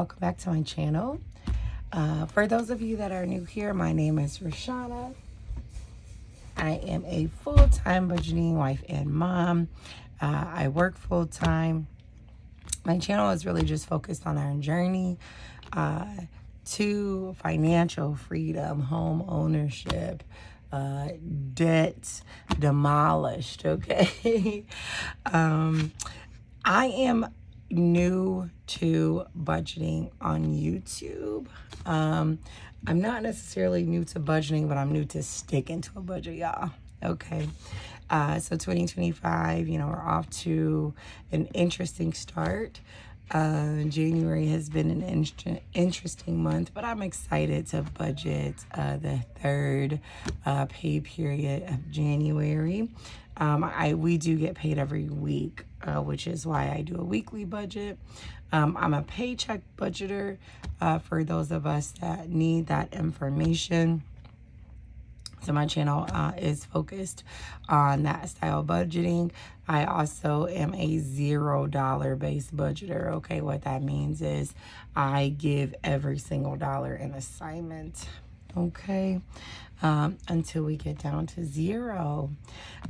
welcome back to my channel. For those of you that are new here, my name is Rashana. I am a full-time budgeting wife and mom. I work full-time. My channel is really just focused on our journey to financial freedom, home ownership, debt demolished, okay? I am new to budgeting on YouTube. I'm not necessarily new to budgeting, but I'm new to sticking to a budget, y'all. Okay. So 2025, we're off to an interesting start. January has been an interesting month, but I'm excited to budget the third pay period of January. We do get paid every week, which is why I do a weekly budget. I'm a paycheck budgeter for those of us that need that information. So my channel is focused on that style budgeting. I also am a $0 based budgeter. Okay, what that means is I give every single dollar an assignment. Okay, until we get down to zero.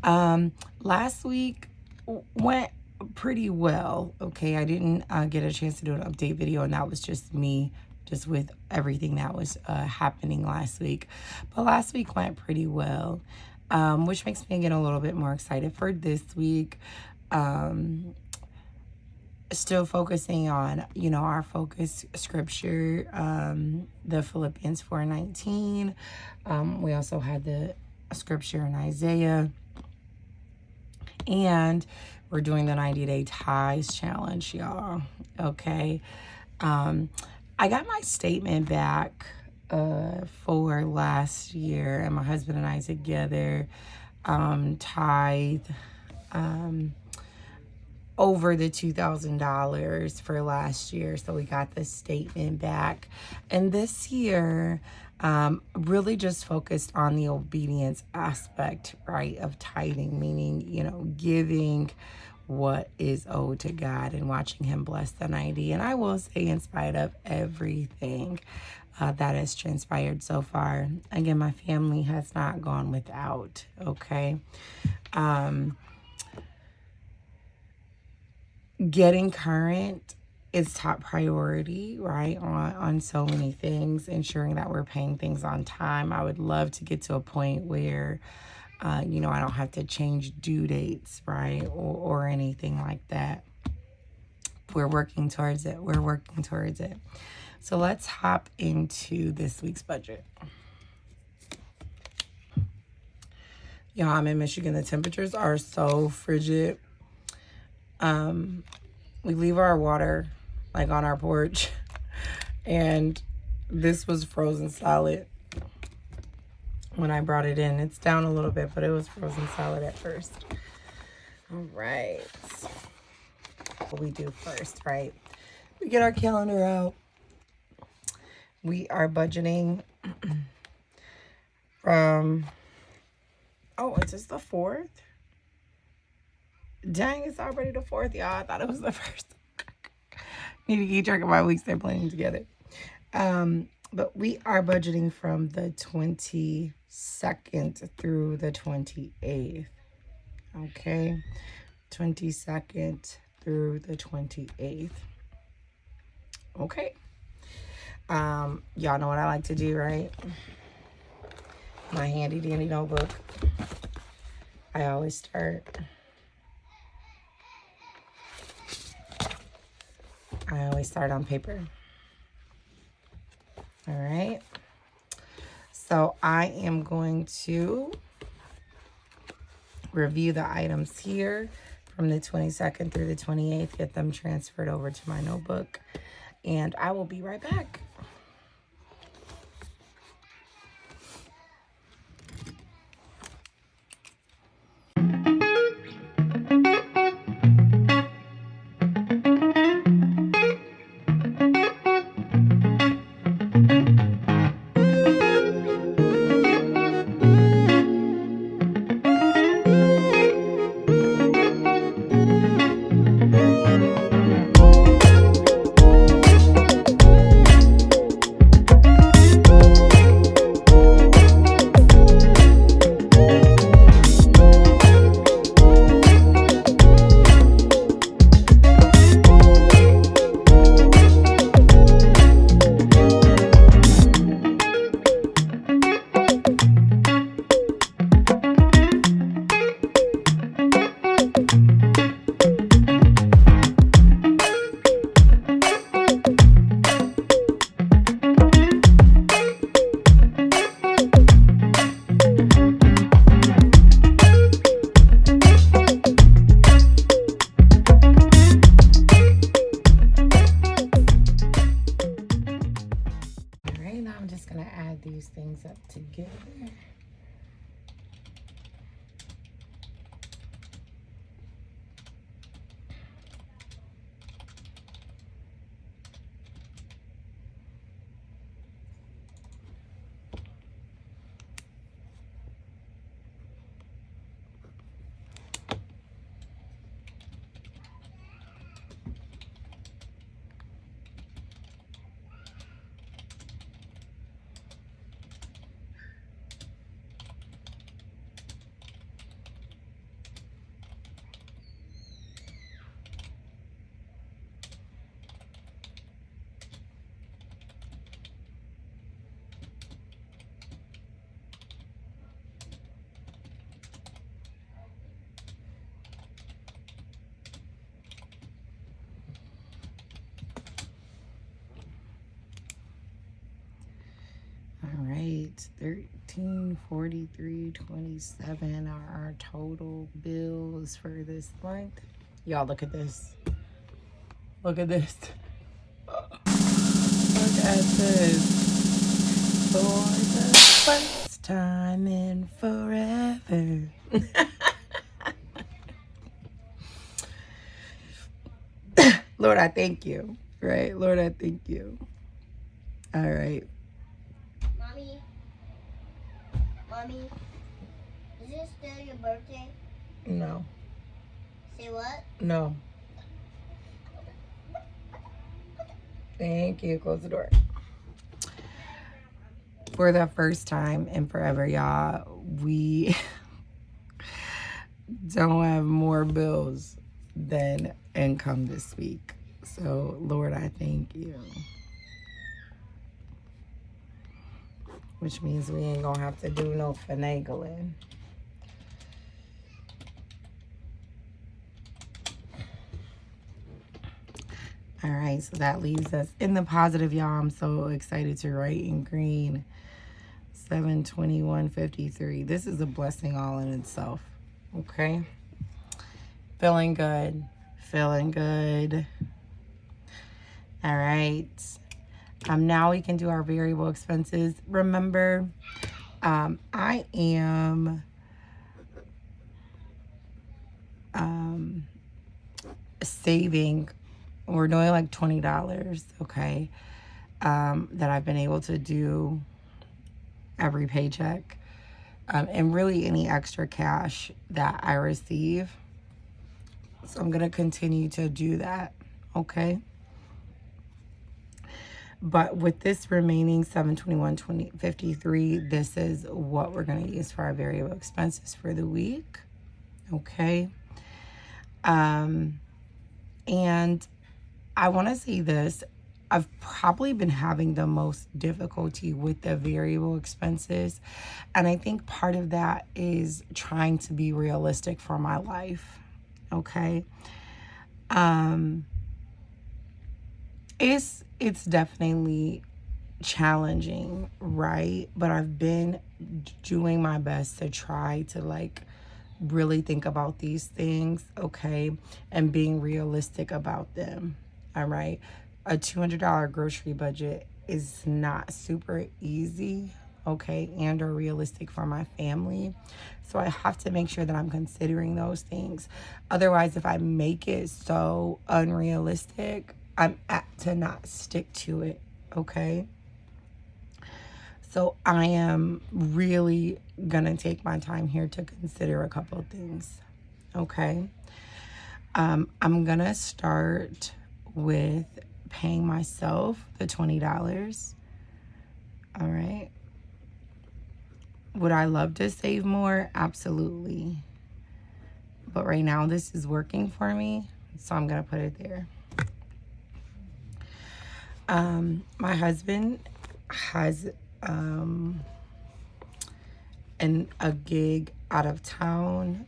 Last week went pretty well. Okay, I didn't get a chance to do an update video, and that was just me, just with everything that was happening last week. But last week went pretty well, which makes me get a little bit more excited for this week. Still focusing on, our focus scripture, the Philippians 4:19. We also had the scripture in Isaiah. And we're doing the 90-day ties challenge, y'all. Okay. I got my statement back for last year, and my husband and I together tithe over the $2,000 for last year. So we got the statement back. And this year, really just focused on the obedience aspect, right, of tithing, meaning, giving what is owed to God and watching him bless the 90. And I will say, in spite of everything that has transpired so far, again, my family has not gone without, okay? Getting current is top priority, right, on so many things, ensuring that we're paying things on time. I would love to get to a point where I don't have to change due dates, right, or anything like that. We're working towards it. So let's hop into this week's budget. Y'all, I'm in Michigan. The temperatures are so frigid. We leave our water like on our porch, and this was frozen solid when I brought it in. It's down a little bit, but it was frozen solid at first. All right. What we do first, right? We get our calendar out. We are budgeting from, is this the 4th? Dang, it's already the 4th, y'all. I thought it was the 1st. Need to keep track of my weeks. They're blending together. But we are budgeting from the 22nd through the 28th. Okay. 22nd through the 28th. Okay. Y'all know what I like to do, right? My handy dandy notebook. I always start on paper. All right. So I am going to review the items here from the 22nd through the 28th, get them transferred over to my notebook, and I will be right back. $1343.27 are our total bills for this month. Y'all, look at this. Look at this. Look at this. For the first time in forever. Lord, I thank you. Right? Lord, I thank you. All right. Mommy, is it still your birthday? No. Say what? No. Thank you. Close the door. For the first time in forever, y'all, we don't have more bills than income this week. So, Lord, I thank you. Which means we ain't gonna have to do no finagling. All right, so that leaves us in the positive, y'all. I'm so excited to write in green. 721.53. This is a blessing all in itself. Okay. Feeling good. Feeling good. All right. Now we can do our variable expenses. Remember, I am saving. We're doing like $20, okay, that I've been able to do every paycheck, and really any extra cash that I receive. So I'm going to continue to do that, okay? But with this remaining 721.53, this is what we're going to use for our variable expenses for the week, okay? And I want to say this. I've probably been having the most difficulty with the variable expenses. And I think part of that is trying to be realistic for my life. Okay. It's definitely challenging, right? But I've been doing my best to try to like really think about these things, okay? And being realistic about them. All right. A $200 grocery budget is not super easy, okay, and or realistic for my family. So I have to make sure that I'm considering those things. Otherwise, if I make it so unrealistic, I'm apt to not stick to it, okay? So I am really gonna take my time here to consider a couple of things, okay? I'm gonna start with paying myself the $20. All right. Would I love to save more? Absolutely. But right now this is working for me, so I'm gonna put it there. My husband has a gig out of town,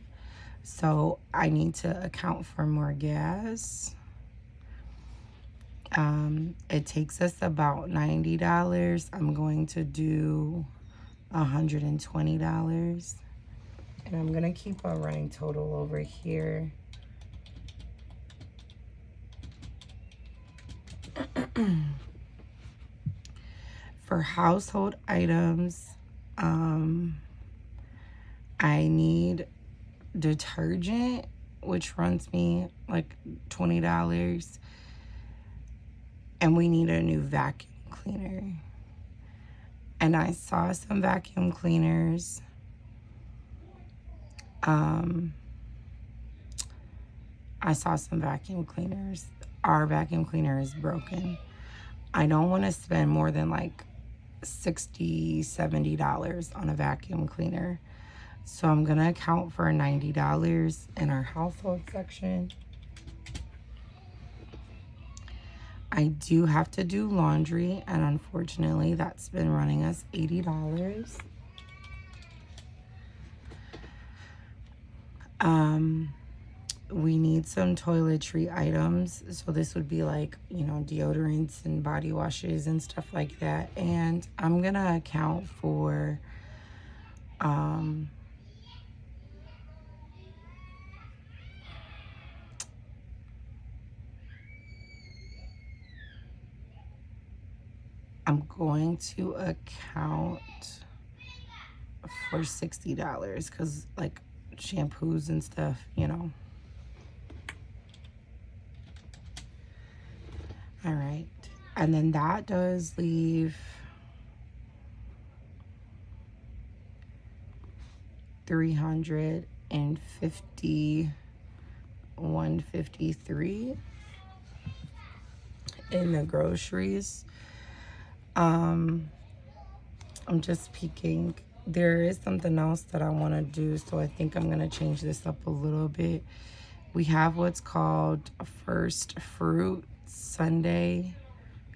so I need to account for more gas. It takes us about $90. I'm going to do $120. And I'm going to keep a running total over here. For household items, I need detergent, which runs me like $20. And we need a new vacuum cleaner. And I saw some vacuum cleaners. Our vacuum cleaner is broken. I don't want to spend more than like $60, $70 on a vacuum cleaner. So I'm going to account for $90 in our household section. I do have to do laundry, and unfortunately that's been running us $80. we need some toiletry items. So this would be like, deodorants and body washes and stuff like that. And I'm going to account for I'm going to account for $60 because like shampoos and stuff, All right. And then that does leave $153 in the groceries. I'm just peeking. There is something else that I want to do, so I think I'm going to change this up a little bit. We have what's called a First Fruit Sunday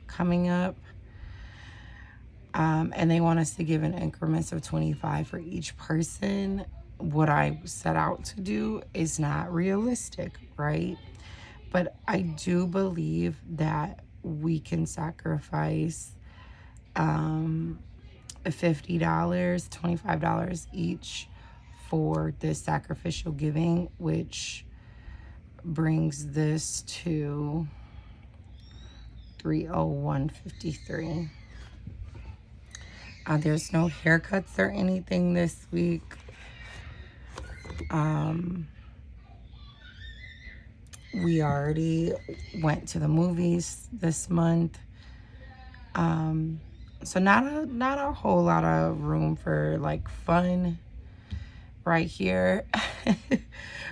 coming up. And they want us to give in increments of 25 for each person. What I set out to do is not realistic, right? But I do believe that we can sacrifice $50, $25 each for this sacrificial giving, which brings this to $301.53. There's no haircuts or anything this week. We already went to the movies this month. So not a whole lot of room for like fun right here.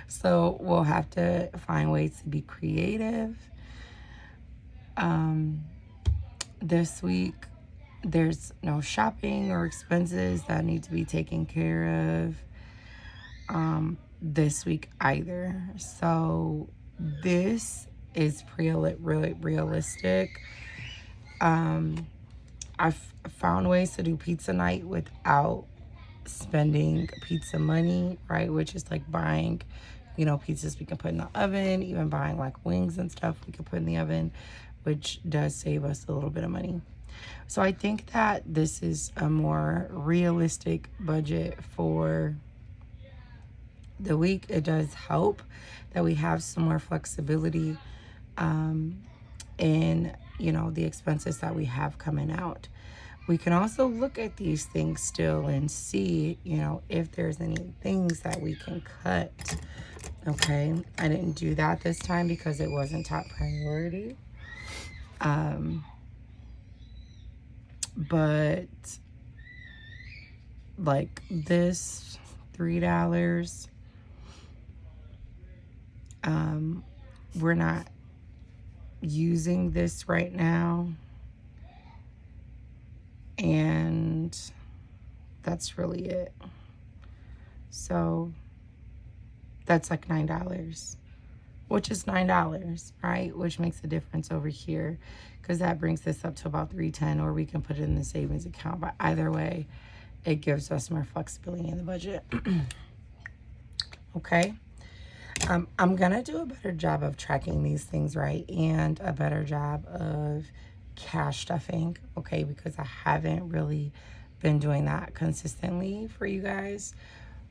So we'll have to find ways to be creative. This week there's no shopping or expenses that need to be taken care of this week either. So this is really realistic. I've found ways to do pizza night without spending pizza money, right? Which is like buying, pizzas we can put in the oven, even buying like wings and stuff we can put in the oven, which does save us a little bit of money. So I think that this is a more realistic budget for the week. It does help that we have some more flexibility in, the expenses that we have coming out. We can also look at these things still and see, if there's any things that we can cut. Okay, I didn't do that this time because it wasn't top priority. But like this $3, we're not using this right now, and that's really it. So that's like $9, which is $9, right? Which makes a difference over here, because that brings this up to about $310, or we can put it in the savings account. But either way, it gives us more flexibility in the budget. Okay. I'm gonna do a better job of tracking these things, right, and a better job of cash stuffing, okay, because I haven't really been doing that consistently for you guys,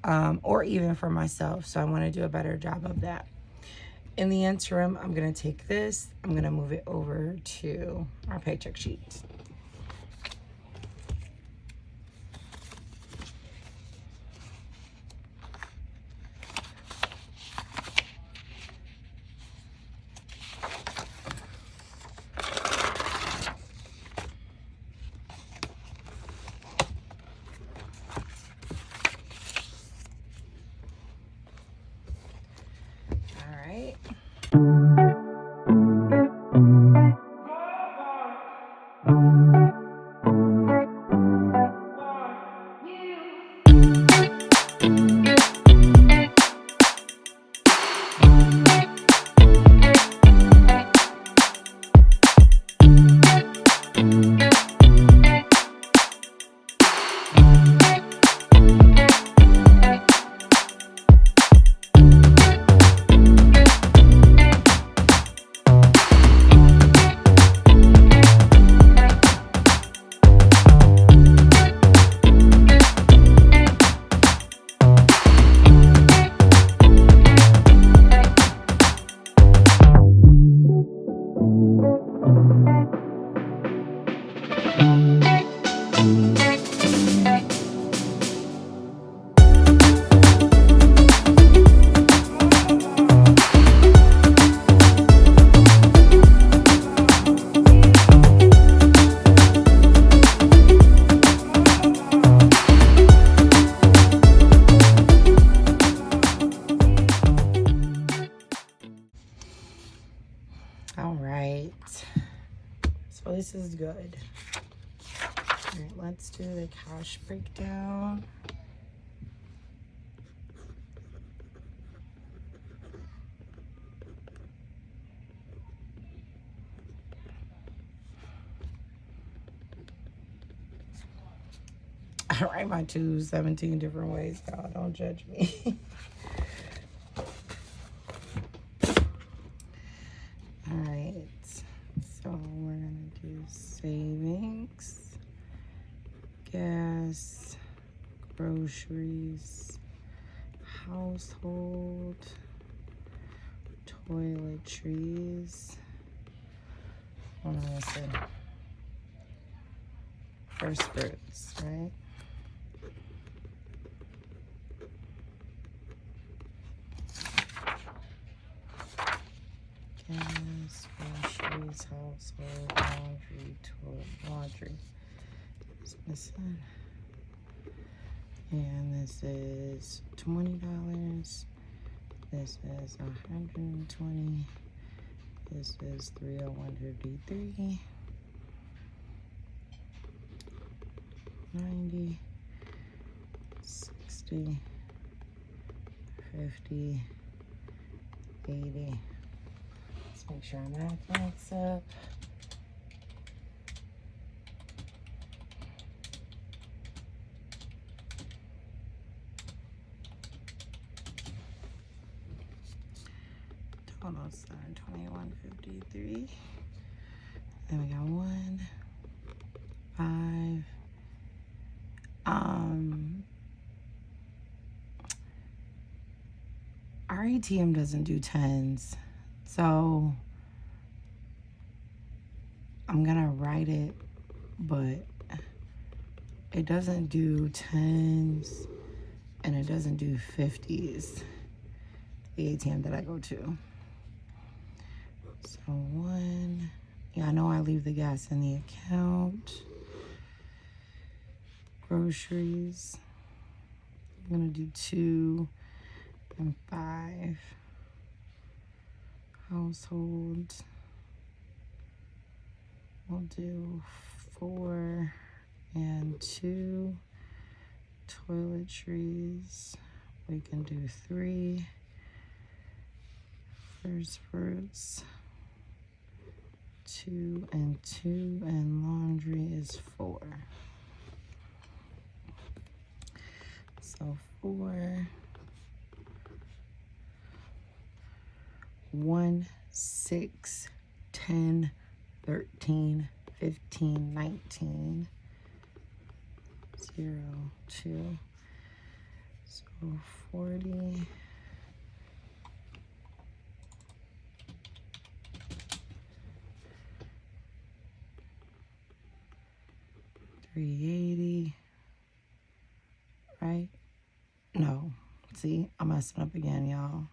or even for myself. So I want to do a better job of that. In the interim, I'm gonna take this, I'm gonna move it over to our paycheck sheet. All right. this is good. All right, let's do the cash breakdown. I write my 17 different ways, y'all. Don't judge me. All right, so we're gonna do savings, gas, groceries, household, toiletries. What am I missing? First fruits, right? Gas, groceries, household, laundry. It's missing. And this is $20. This is $120. This is $301.53. 90, 60, 50, 80. Let's make sure our math adds up. Total 721.53. Then we got 1, 5. Our ATM doesn't do tens, so I'm gonna write it, but it doesn't do tens and it doesn't do 50s, the ATM that I go to. So 1, yeah, I know I leave the gas in the account. Groceries, I'm gonna do 2 and 5. Household, we'll do 4 and 2. Toiletries, we can do 3. First fruits, 2 and 2, and laundry is 4. So 4, 1, 6, 10, 13, 15, 19, 0, 2. So 40. 380, right? No, see, I'm messing up again, y'all.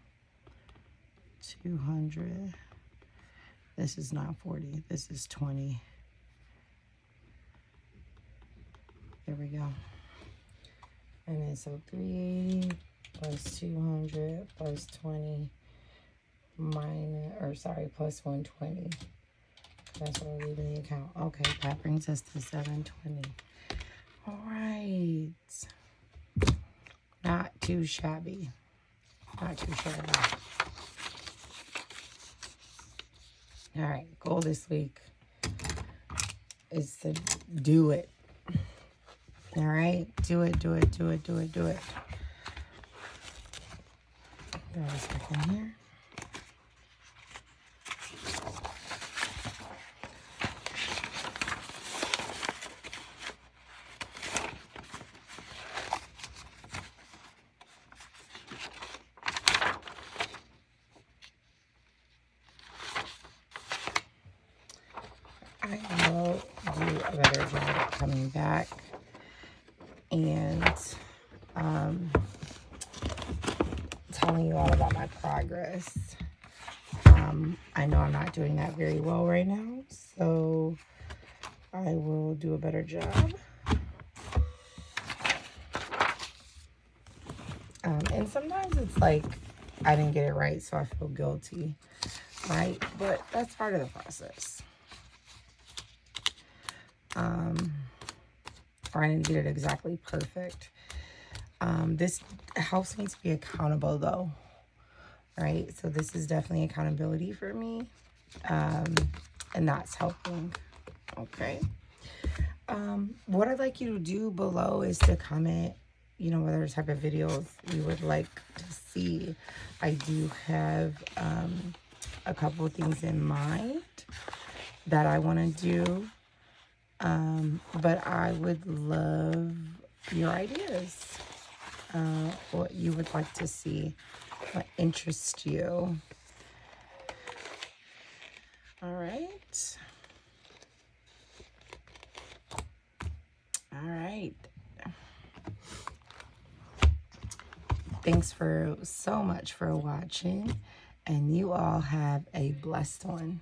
200. This is not 40. This is 20. There we go. And then so 380 plus 200 plus 20 minus, or sorry, plus 120. That's what I'll leave in the account. Okay, that brings us to 720. All right. Not too shabby. Not too shabby. All right, goal this week is to do it. All right, do it, do it, do it, do it, do it. Grab a second here. I will do a better job coming back and telling you all about my progress. I know I'm not doing that very well right now, so I will do a better job. And sometimes it's like I didn't get it right, so I feel guilty, right? But that's part of the process. or I need to get it exactly perfect. This helps me to be accountable though, right? So this is definitely accountability for me, and that's helping. Okay. What I'd like you to do below is to comment, you know, whatever type of videos you would like to see. I do have a couple of things in mind that I want to do, but I would love your ideas. What you would like to see, what interests you. All right. All right. Thanks for so much for watching, and you all have a blessed one.